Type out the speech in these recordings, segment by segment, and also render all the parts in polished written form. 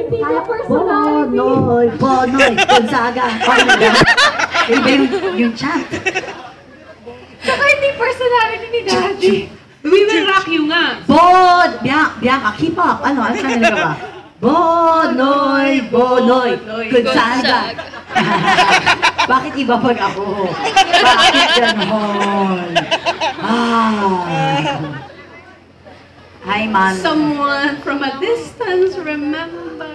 Hindi na personality. Bonoy, Gonzaga. Iba yung chant. Saka hindi personality ni Daddy. We will rock you nga. Bianca, keep up. Ano siya nalaga ba? Bonoy, Gonzaga. Bakit iba pag ako? Bakit ganon? Hi, man. Someone from a distance, remember.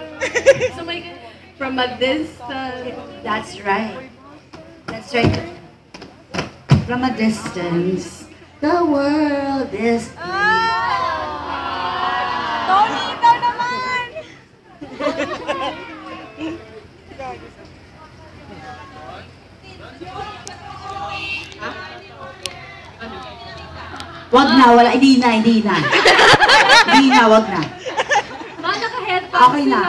From a distance. That's right. That's right. From a distance, the world is... Tony, ikaw naman! Wag na, wala. Hindi na. Hindi na, wag na. Naka-headphones Okay na.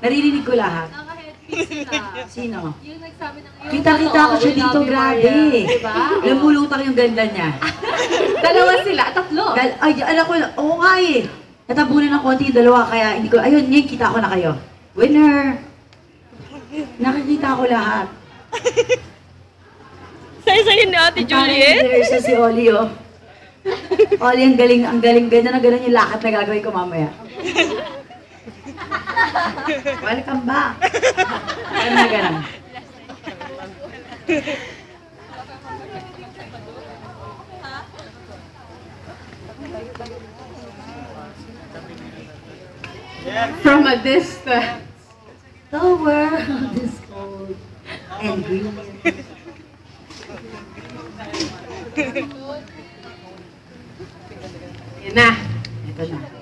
Naririnig ko lahat. Naka-headpiece sila. Sino? Yung nagsabi ng... Kita ko siya dito, grabe. Diba? Lumulutang yung ganda niya. Dalawa sila, tatlo. Ay, alam ko, oo nga eh. Natabunan ng konti yung dalawa, kaya hindi ko, ayun, ngayon kita ko na kayo. Winner! Nakikita ko lahat. Say-say ni Ate Juliet. There's si Oli, oh. Oli, ang galing, ganda na gano'n yung lakad na gagawin ko mamaya. Welcome back. Ganun. From a distance. The world is cold and green. Yan na. Ito na.